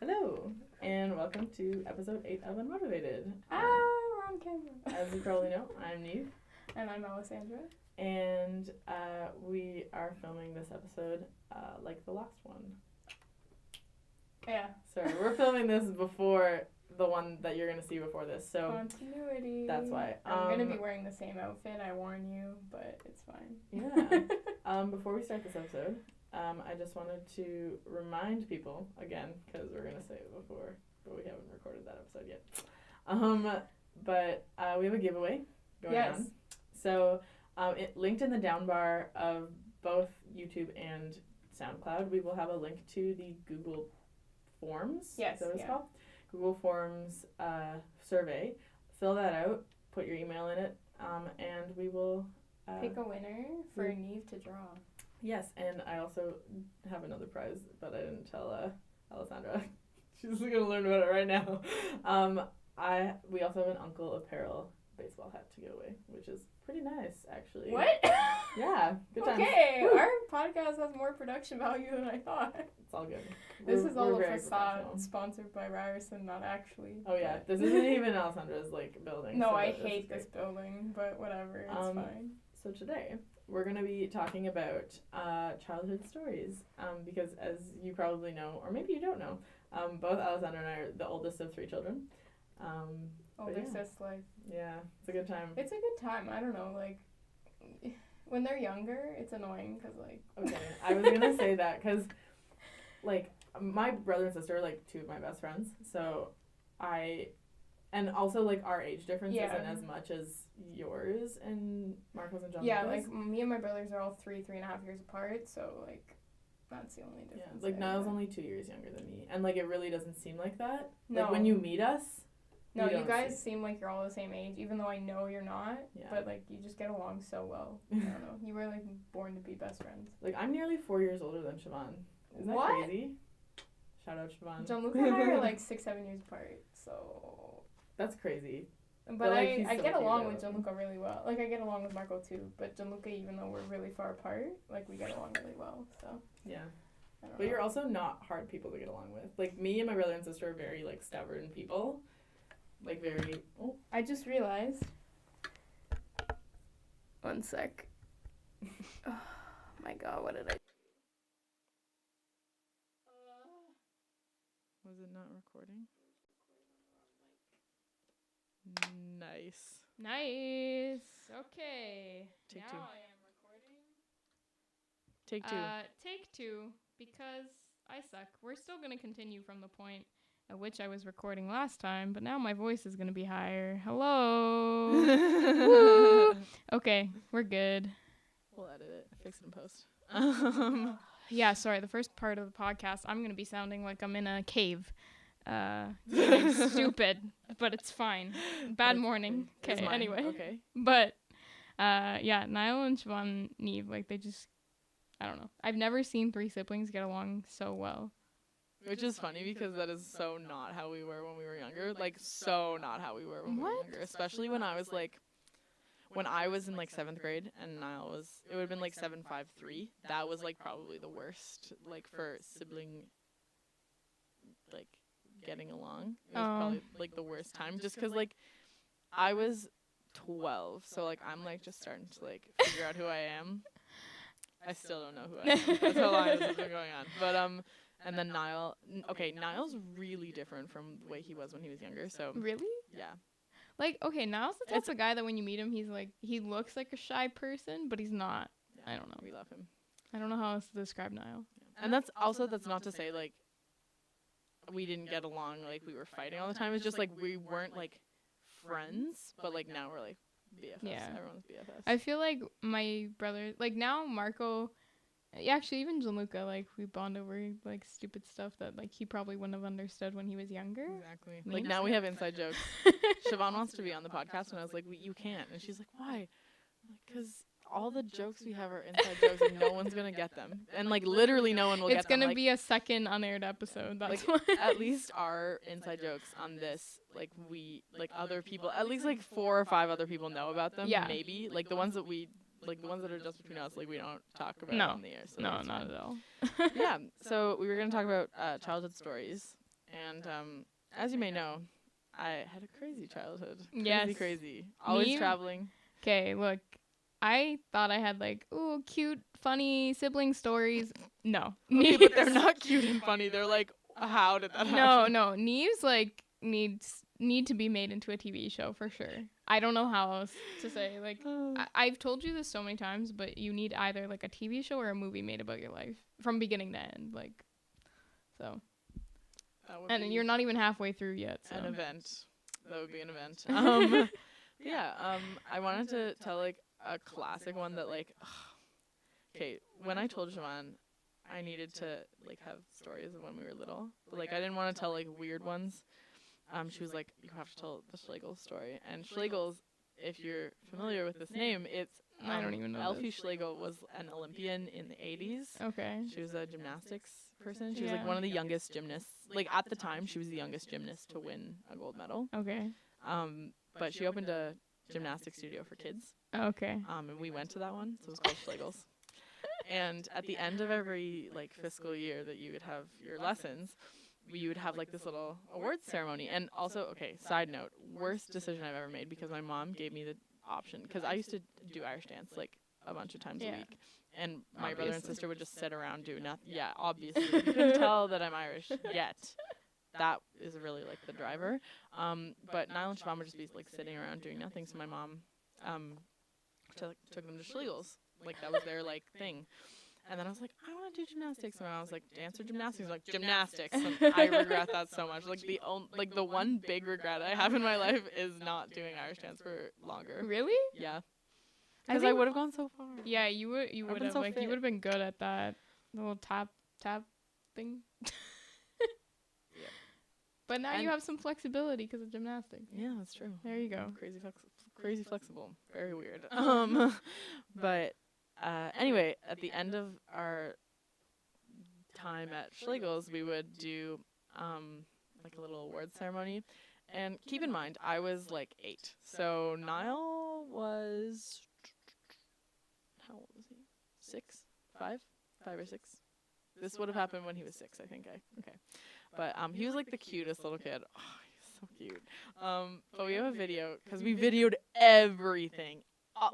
Hello, and welcome to episode 8 of Unmotivated. We're on camera. As you probably know, I'm Niamh. And I'm Alessandra. And we are filming this episode like the last one. Yeah. Sorry, we're filming this before the one that you're going to see before this, so continuity. that's why. I'm going to be wearing the same outfit, I warn you, but it's fine. Yeah. Before we start this episode, I just wanted to remind people, again, because we're going to say it before, but we haven't recorded that episode yet. But we have a giveaway going on. So it linked in the down bar of both YouTube and SoundCloud. We will have a link to the Google Forms. Yes. Is that what it's called? Google Forms survey. Fill that out. Put your email in it, and we will pick a winner for Niamh to draw. Yes, and I also have another prize, but I didn't tell Alessandra. She's going to learn about it right now. We also have an Uncle Apparel baseball hat to give away, which is pretty nice, actually. What? Yeah, good times. Okay, our podcast has more production value than I thought. It's all good. This is all a facade sponsored by Ryerson, not actually. Oh yeah, this isn't even Alessandra's building. No, so I hate this building, but whatever, it's fine. So today we're going to be talking about childhood stories, because as you probably know, or maybe you don't know, both Alessandra and I are the oldest of 3 children. Older sis life. Yeah, it's a good time. It's a good time. I don't know, when they're younger, it's annoying because Okay, I was gonna say that because my brother and sister are 2 of my best friends, so and also our age difference isn't as much as yours and Marco's and John's. Yeah, me and my brothers are all 3.5 years apart, so that's the only difference. Yeah, Niall's only 2 years younger than me, and it really doesn't seem like that. No. When you meet us. No, you guys seem like you're all the same age, even though I know you're not. Yeah. But you just get along so well. I don't know. You were born to be best friends. I'm nearly 4 years older than Siobhan. Isn't that crazy? Shout out Siobhan. Gianluca and I are 6-7 years apart, so that's crazy. But I get along with Gianluca really well. I get along with Marco too. But Gianluca, even though we're really far apart, we get along really well. So yeah. But you're also not hard people to get along with. Me and my brother and sister are very stubborn people. Very... Oh. I just realized... One sec. Oh my god, what did I... Was it not recording? Nice. Nice. Okay. Take now 2. I am recording. Take 2. Take 2, because I suck. We're still going to continue from the point at which I was recording last time, but now my voice is going to be higher. Hello. Woo. Okay, we're good. We'll edit it. Fix it in post. Yeah, sorry, the first part of the podcast, I'm going to be sounding like I'm in a cave. Stupid, but it's fine. Bad morning. Okay, anyway. Okay. But, yeah, Niall and Siobhan, Niamh, they just, I don't know. I've never seen 3 siblings get along so well. Which is funny because that is so not how we were when we were younger. So not how we were when we were younger. Especially when I was when I was in 7th grade and Niall was, it would have been 7'5'3". That was probably the worst for sibling getting along. It was probably the worst time just because I was 12, so I'm just starting to figure out who I am. I still don't know who I am. That's how long this has been going on. But and then Niall, Niall's really different from the way he was when he was younger, so. Really? Yeah. Okay, Niall's the type of guy that when you meet him, he's he looks like a shy person, but he's not. Yeah, I don't know. We love him. I don't know how else to describe Niall. Yeah. And that's not to say, we didn't get along, we were fighting all the time. It's just, we weren't, friends, but, now we're, BFFs. Yeah. Everyone's BFFs. I feel like my brother, now Marco... Yeah, actually, even Gianluca, we bond over, stupid stuff that, he probably wouldn't have understood when he was younger. Exactly. Now we have inside jokes. Siobhan wants to be on the podcast, and I was like, you can't. And she's like, why? Because all the jokes we have are inside jokes, and no one's going to get them. And, literally no one will get them. It's going to be a second unaired episode. That's why. At least our inside jokes on this, we, other people, at least, 4 or 5 other people know about them. Yeah. Maybe. The ones that we... the ones that are just between us, we don't talk about on the air. So no, not at all. Yeah, so we were going to talk about childhood stories. And as you may know, I had a crazy childhood. Yes. Crazy. Always Niamh? traveling. Okay, look. I thought I had like, ooh, cute, funny sibling stories. No. Okay, but they're not cute and funny. They're like, how did that happen? No. Niamh's like need to be made into a TV show for sure. I don't know how else to say. Like, I've told you this so many times, but you need either like a TV show or a movie made about your life from beginning to end. Like, so. And you're not even halfway through yet. So. An event. That would be an event. I wanted to tell like a classic one that like, okay, when I told Siobhan I needed to like have stories of when we were little, but like I didn't want to tell like weird ones. She was like, you have to tell the Schlegel story. And Schlegel's, if you're familiar with this name, it's I don't even know. Elfie Schlegel was an Olympian in the 80s. Okay. She was a gymnastics person. She was like one of the youngest gymnasts. Like at the time, she was the youngest gymnast to win a gold medal. Okay. But she opened a gymnastics studio for kids. Okay. And we went to that one, so it was called Schlegel's. And at the end of every like fiscal year that you would have your lessons, you would have like this little awards ceremony. And also, okay, side note, worst decision I've ever made because my mom gave me the option, because I used to do Irish dance like a bunch of times a week, and my brother and sister would just sit around do nothing. Yeah, obviously, you couldn't tell that I'm Irish yet. That is really like the driver. But Niall and Siobhan would just be like sitting around doing nothing. So my mom took them to Schlegel's. Like that was their like thing. And then I was like, I want to do gymnastics. And I was like, dance or gymnastics? I was like, gymnastics. And I regret that so much. Like the one big regret I have in my life is not doing Irish dance for longer. Really? Yeah. Because I would have gone so far. Yeah, you would have so like fit. you would have been good at that little tap thing. Yeah. But now you have some flexibility because of gymnastics. Yeah, that's true. There you go. Crazy flexible. Very weird. But anyway, at the end of our time at Schlegel's, we would do like a little award ceremony. And keep in mind, I was like 8. So Niall was, how old was he? 6? 5? 5 or 6? This would have happened when he was 6, I think. Okay. But he was like the cutest little kid. Oh, he was so cute. But we have a video, because we videoed everything.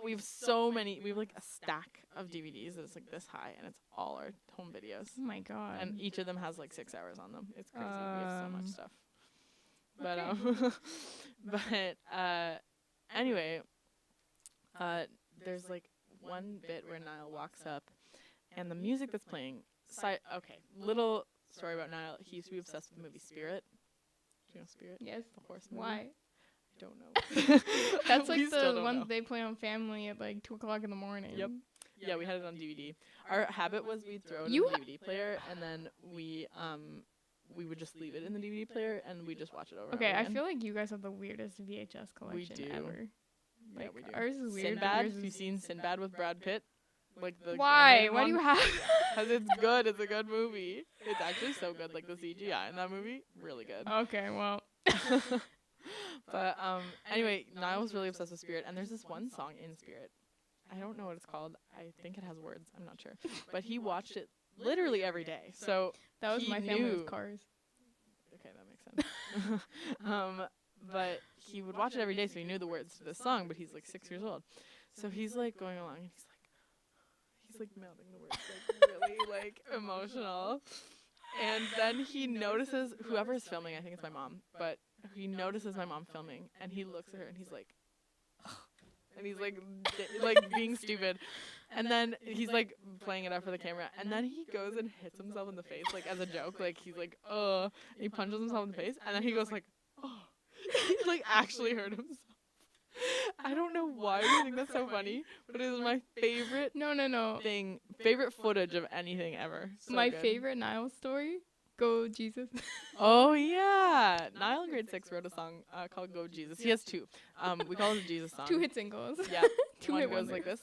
We have so many. We have like a stack of DVDs that's like this high, and it's all our home videos. Oh my god! And each of them has like 6 hours on them. It's crazy. We have so much stuff. But anyway, there's like one bit where Niall walks up, and the music that's playing. Okay, little story about Niall. He used to be obsessed with the movie Spirit. Do you know Spirit? Yes. The horse movie. Why? I don't know. That's like the one they play on Family at like 2:00 in the morning. Yep. Yeah, we had it on DVD. Our habit was we'd throw it in the DVD player, and then we would just leave it in the DVD player, and we just watch it over. Okay, and over I again. feel like you guys have the weirdest VHS collection ever. Yeah, like, we do. Ours is weird. Sinbad. Have you seen Sinbad with Brad Pitt? Like the Why? Why do you have? Because it's good. It's a good movie. It's actually so good. Like the CGI in that movie, really good. Okay, well. But anyway, Niall was really obsessed with Spirit, and there's this one song in Spirit. I don't know what it's called. I think it has words. I'm not sure. But he watched it literally every day. So that was my family with cars. Okay, that makes sense. But he would watch it every day, so he knew the words to this song. But he's like 6 years old, so he's like going along, and he's like mouthing the words, like really like emotional. And then he notices whoever is filming. I think it's my mom, but he notices my mom filming, and he looks at her, and he's like, and he's like being stupid. And then he's like playing it up for the camera, and then he goes and hits himself in the face, like as a joke. Like he's like, and he punches himself in the face, and then he goes like, oh, he like actually hurt himself. I don't know why you think that's so funny, but it is my favorite. No. Favorite footage of anything ever. So my good. favorite Niall story. Go Jesus. Oh yeah, Niall in grade 6 wrote a song called "Go Jesus." He has 2. We call it a Jesus song. 2 hit singles. Yeah, 2 one hit goes wonders. like this.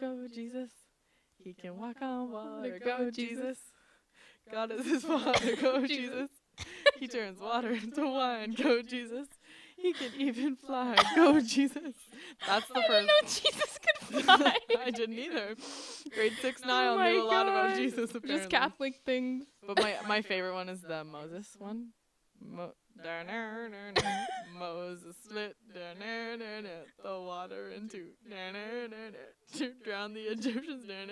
Go Jesus, he can walk on water. Go Jesus, God is his father. Go Jesus, he turns water into wine. Go Jesus, He can even fly. Go, Jesus. That's the I didn't know Jesus could fly. I didn't either. Grade 6 Oh Niall my knew a lot about God. Jesus, apparently. Just Catholic things. But my favorite one is the Moses one. Moses split the water in two to drown the Egyptians and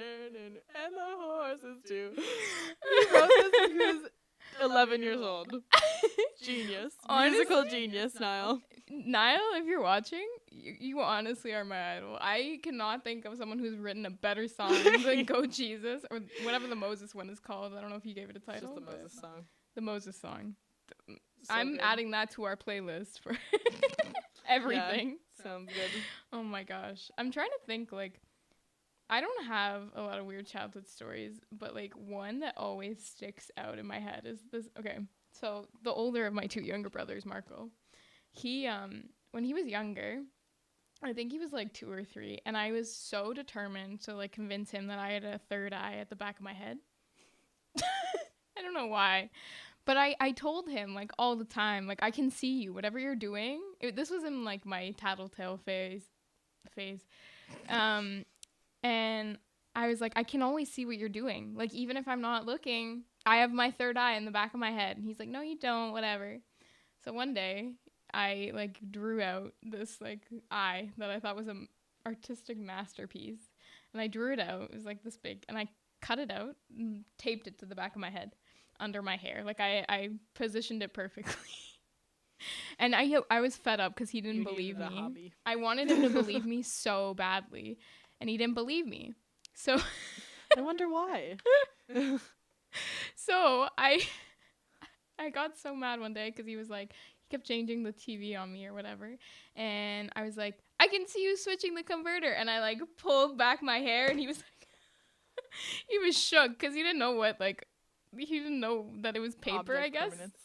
the horses too. He wrote this when he was 11 years old. Genius. Honestly, Musical genius, Niall. Niall, if you're watching, you honestly are my idol. I cannot think of someone who's written a better song than Go Jesus, or whatever the Moses one is called. I don't know if you gave it a title. Just the Moses song. The Moses song. So I'm good. adding that to our playlist for everything. Yeah, sounds good. Oh my gosh. I'm trying to think, like, I don't have a lot of weird childhood stories, but, like, one that always sticks out in my head is this. Okay, so the older of my two younger brothers, Marco, he, when he was younger, I think he was, like, 2 or 3, and I was so determined to, like, convince him that I had a third eye at the back of my head. I don't know why. But I told him, like, all the time, like, I can see you, whatever you're doing. This was in, like, my tattletale phase. And I was like, I can always see what you're doing. Like, even if I'm not looking, I have my third eye in the back of my head. And he's like, no, you don't, whatever. So one day, I, like, drew out this, like, eye that I thought was an artistic masterpiece. And I drew it out. It was, like, this big. And I cut it out and taped it to the back of my head. Under my hair. Like, I positioned it perfectly. And I was fed up because he didn't believe me. Hobby. I wanted him to believe me so badly, and he didn't believe me. So I wonder why. So I got so mad one day because he was like, he kept changing the TV on me or whatever, and I was like, I can see you switching the converter, and I, like, pulled back my hair, and he was like, he was shook because he didn't know what, like, he didn't know that it was paper, Object I guess. permanence.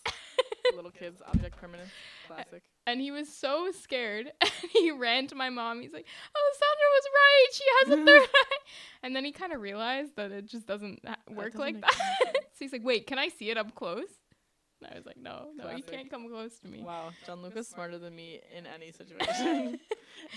Little kids, object permanence. Classic. And he was so scared. And he ran to my mom. He's like, Alessandra was right. She has a third eye. And then he kind of realized that it just doesn't work like that. So he's like, wait, can I see it up close? And I was like, no, Classic. you can't come close to me. Wow, Gianluca's smarter than me in any situation.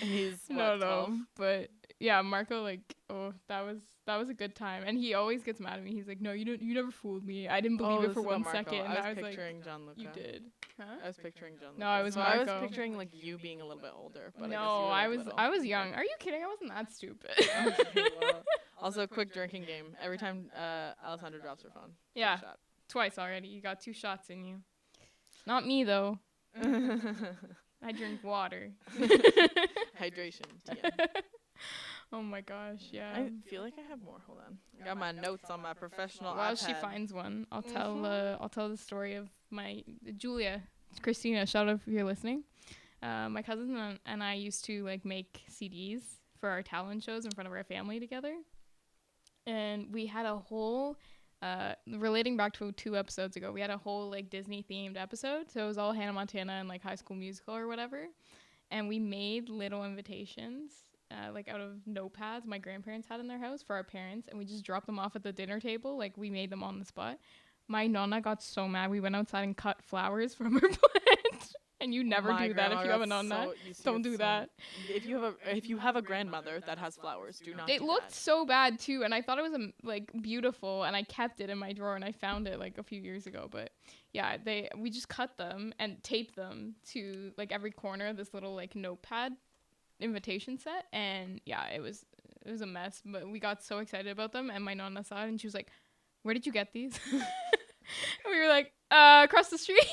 And he's No, 12? but yeah, Marco, like, oh, that was a good time, and he always gets mad at me. He's like, no, you never fooled me. I didn't believe it for 1 second. And I was like, picturing Gianluca. you did, huh? I was picturing Gianluca. No, I was so Marco. I was picturing, like, you being a little bit older. But No, I guess you were, like, I was young. Are you kidding? I wasn't that stupid. Okay, well, also, a quick drinking game. Every time Alessandra drops her phone. Yeah. Shot. Twice already. You got 2 shots in you. Not me though. I drink water. Hydration. TM. Oh my gosh, yeah. I feel like I have more. Hold on. I got my notes on my professional While iPad. she finds one, I'll tell the story of my Julia, Christina. Shout out if you're listening. My cousin and I used to, like, make CDs for our talent shows in front of our family together, and we had a whole. Relating back to 2 episodes ago, we had a whole, like, Disney themed episode. So it was all Hannah Montana and, like, High School Musical or whatever. And we made little invitations, like, out of notepads my grandparents had in their house for our parents. And we just dropped them off at the dinner table. Like, we made them on the spot. My nonna got so mad. We went outside and cut flowers from her plant. And you never do that if you have a nonna. Don't do that. If you have a grandmother that has flowers, do not. It looked so bad too, and I thought it was like beautiful, and I kept it in my drawer, and I found it like a few years ago. But yeah, we just cut them and taped them to, like, every corner of this little, like, notepad invitation set, and yeah, it was a mess. But we got so excited about them, and my nonna saw it, and she was like, "Where did you get these?" And we were like, across the street.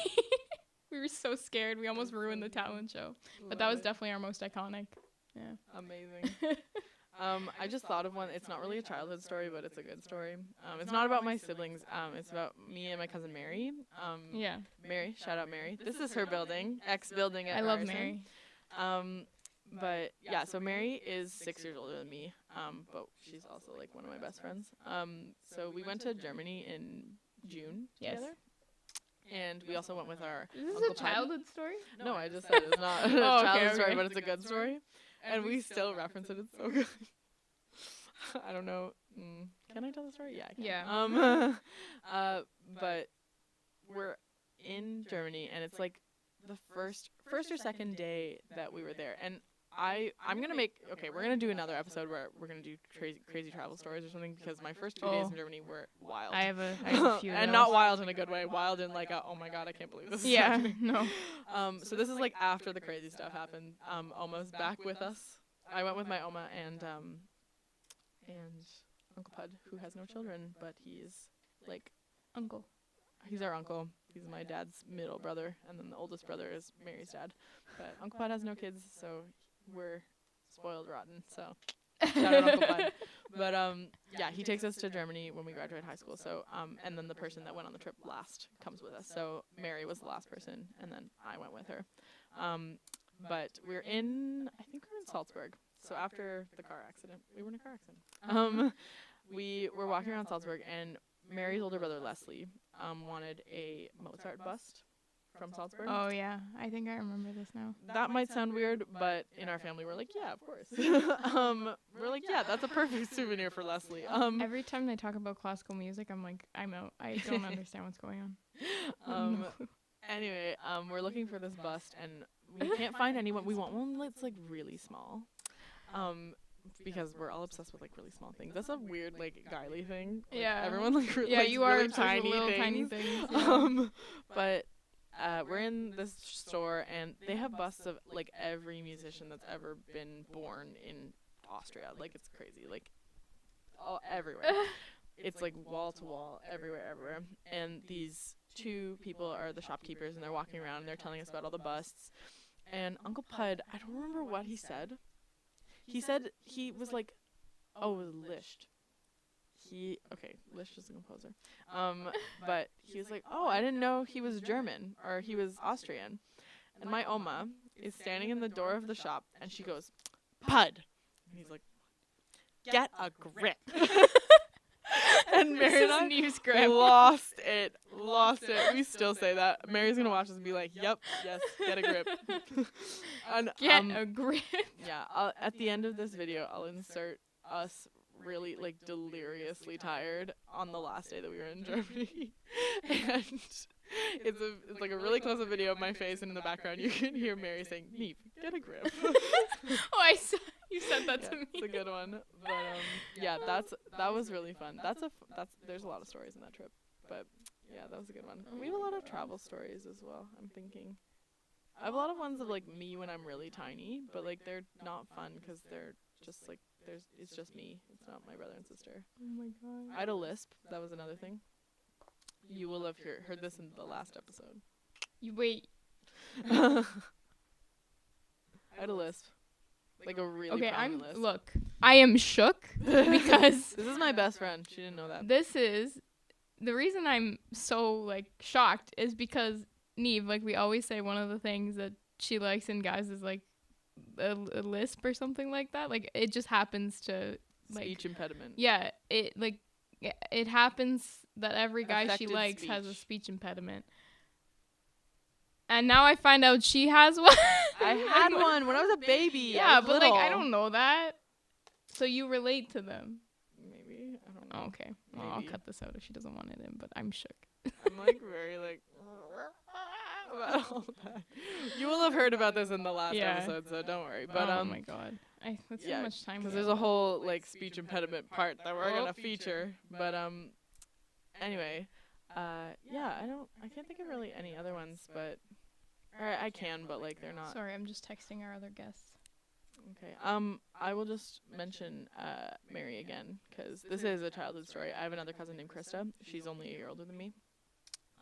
We were so scared. We almost ruined the talent show. But that was definitely our most iconic. Yeah. Amazing. I just thought of one. It's not really a childhood story, but it's a good story. It's not about my siblings. It's about me and my cousin Mary. Yeah. Mary, shout out Mary. This is her building, X building at I love Ryerson. Mary. But yeah, so Mary is 6 years older than me. But she's also, like, one of my best friends. So we went to Germany in June together. And we also went with our Is this Uncle a childhood story? No, I just said it's not a childhood story, but it's a good story. And we still reference it. It's so good. I don't know. Can I tell the story? Yeah, I can. Yeah. But we're in Germany, and it's, like, the first or second day that we were there, and I'm gonna we're gonna do another episode where we're gonna do crazy travel stories or something, because my first 2 days in Germany were wild. I have a few of and those. not wild in a good way, wild in like oh my god, I can't believe this is happening. No. So this is like after the crazy stuff happened. Oma's back with us. I went with my Oma and Uncle Pud, who has no children, but he's like Uncle. He's our uncle. He's my dad's middle brother, and then the oldest brother is Mary's dad. But Uncle Pud has no kids, so we're spoiled rotten. So shout out Uncle Pud. But yeah, he takes us to Germany when we graduate high school. So and then the person that went on the trip last comes with us. So Mary was the last person, and then I went with her. But I think we're in Salzburg. So after the car accident, we were in a car accident. We were walking around Salzburg, and Mary's older brother Leslie wanted a Mozart bust from Salzburg. Oh yeah, I think I remember this now. That might sound weird, but in our family we're like, yeah, of course. We're like, yeah, that's a perfect souvenir for Leslie. Every time they talk about classical music, I'm like, I'm out. I don't understand what's going on. Anyway, we're looking for this bust, and we can't find anyone. We want one that's like really small. Because we're all obsessed with like really small things. That's a weird like guyly thing. Like, Yeah. everyone like Yeah, likes you are really obsessed with little tiny things. Yeah. But we're in this store, and they have busts of like every musician that's ever been born in Austria. Like it's crazy. Like everywhere. It's like wall to wall, everywhere. And these two people are the shopkeepers, and they're walking around and they're telling us about all the busts. And Uncle Pud, I don't remember what he said. He said he was like, oh, it was Liszt. Liszt is a composer. But he was like, oh, I didn't know he was German or he was Austrian. And my Oma is standing in the door of the shop, and she goes, Pud. And he's like, get a grip. And Mary and I lost it. We still say that. Mary's gonna watch this and be like, yep, yes, get a grip. And, get a grip. Yeah, at the end of this video, I'll insert us really like deliriously tired on the last day that we were in Germany. And it's like a really close-up video of my face, and in the background you can hear Mary saying, Niamh, get a grip. Oh, you said that to me. It's a good one. But yeah, that was really fun. There's a lot of stories in that trip. But yeah, that was a good one. We have a lot of travel stories as well, I'm thinking. I have a lot of ones of like me when I'm really tiny, but like they're not fun because they're just like it's just me. It's not my brother and sister. Oh my god. I had a lisp. That was another thing. You will have heard this in the last episode. Wait. I had a lisp. Like a really common lisp. Look, I am shook because this is my best friend. She didn't know that. This is the reason I'm so like shocked is because Niamh, like we always say, one of the things that she likes in guys is like a lisp or something like that. Like it just happens to like speech impediment. Yeah, it happens that every guy Affected she likes speech. has a speech impediment. And now I find out she has one. I had one when I was a baby. Yeah, but little. like I don't know that. So you relate to them. Maybe. I don't know. Oh, okay. Well, I'll Maybe. cut this out if she doesn't want it in, but I'm shook. I'm like very like about all that. You will have heard about this in the last episode, so don't worry. But oh my god. That's so much time. Because there's a whole like speech impediment part that we're gonna feature. But anyway, yeah, I can't think of really any other ones, but I can, but like they're not. Sorry, I'm just texting our other guests. Okay. I will just mention Mary again, because this is a childhood story. I have another cousin named Krista. She's only a year older than me.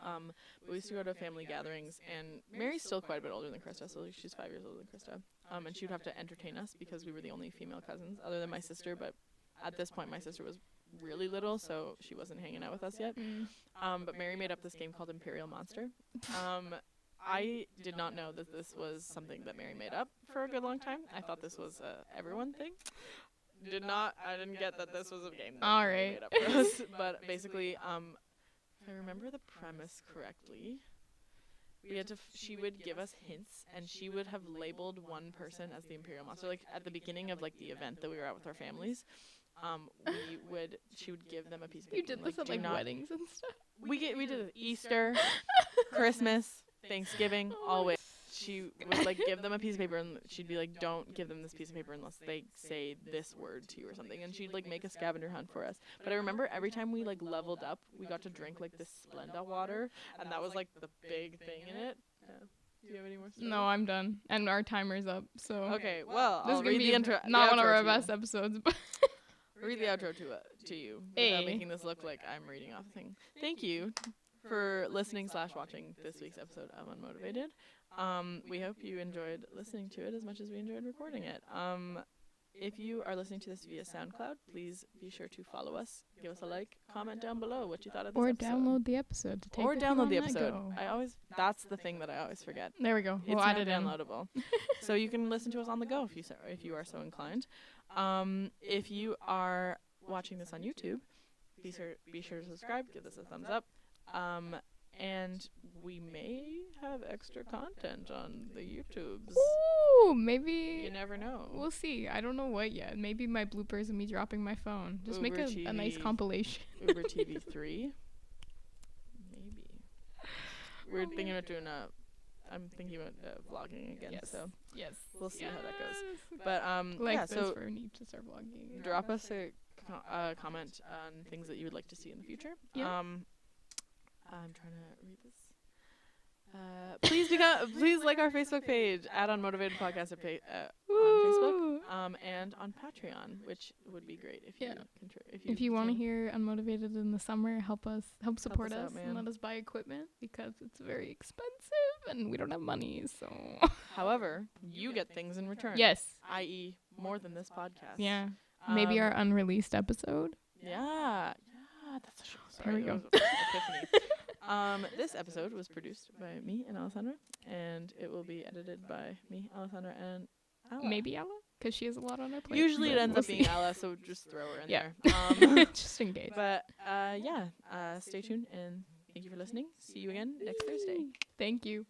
But we used to go to family gatherings, and Mary's still quite a bit older than Krista, so she's 5 years older than Krista. And she would have to entertain us because we were the only female cousins, other than my sister. But at this point, my sister was really little, so she wasn't hanging out with us yet. But Mary made up this game called Imperial Monster. I did not know that this was something that Mary made up for a good long time. I thought this was a everyone thing. I didn't get that this was a game that All Mary right. made up for us. But basically, if I remember the premise correctly, she would give us hints, and she would have labeled one person as the Imperial Monster. Like at the beginning of like the event that we were at with our families, she would give them a piece of paper. You did this at like weddings and stuff. We did Easter, Christmas, Thanksgiving, always. she would like give them a piece of paper and she'd be like, don't give them this piece of paper unless they say this word to you or something. And she'd like make a scavenger hunt for us. But I remember every time we like leveled up, we got to drink like this Splenda water, and that was like the big thing in it. Do you have any more stories? No, I'm done. And our timer's up. So Okay, well, this is I'll gonna read be the intro. not the one of outro our to best you. episodes, but Read the outro to you without making this look like I'm reading off a thing. Thank you for listening/watching this week's episode of Unmotivated. We hope you enjoyed listening to it as much as we enjoyed recording it. If you are listening to this via SoundCloud, please be sure to follow us, give us a like, comment down below what you thought of this episode. download the episode to take Or with you download on the the episode. go. That's the thing that I always forget. There we go. We'll It's add now it in. downloadable. So you can listen to us on the go if you are so inclined. If you are watching this on YouTube, be sure to subscribe, give us a thumbs up. And we may have extra content on the YouTubes. Ooh, maybe. You never know. We'll see. I don't know what yet. Maybe my bloopers and me dropping my phone. Just make Uber a nice TV. compilation. Uber TV 3. Maybe. We're thinking about doing I'm thinking about vlogging again. Yes. So Yes. we'll see how that goes. Yes. But Like yeah, this so for need to start vlogging. drop us a comment on things that you would like to see in the future. Yeah. I'm trying to read this. Please like our Facebook page at Unmotivated Podcast on Facebook, and on Patreon, which would be great if Yeah. you If you want to can. hear Unmotivated in the summer, help support us out, us man. and let us buy equipment because it's very expensive and we don't have money. So However, you get things in return. yes, i.e., more than this podcast. yeah, maybe our unreleased episode. Yeah, that's a show. There we Sorry, go. that was epiphany. This episode was produced by me and Alessandra, and it will be edited by me, Alessandra, and Ella. Maybe Ella, because she has a lot on her plate. Usually it but ends we'll up being see. Ella, so just throw her in Yeah. there. Just in case. But yeah, stay tuned, and thank you for listening. See you again next Thursday. Thank you.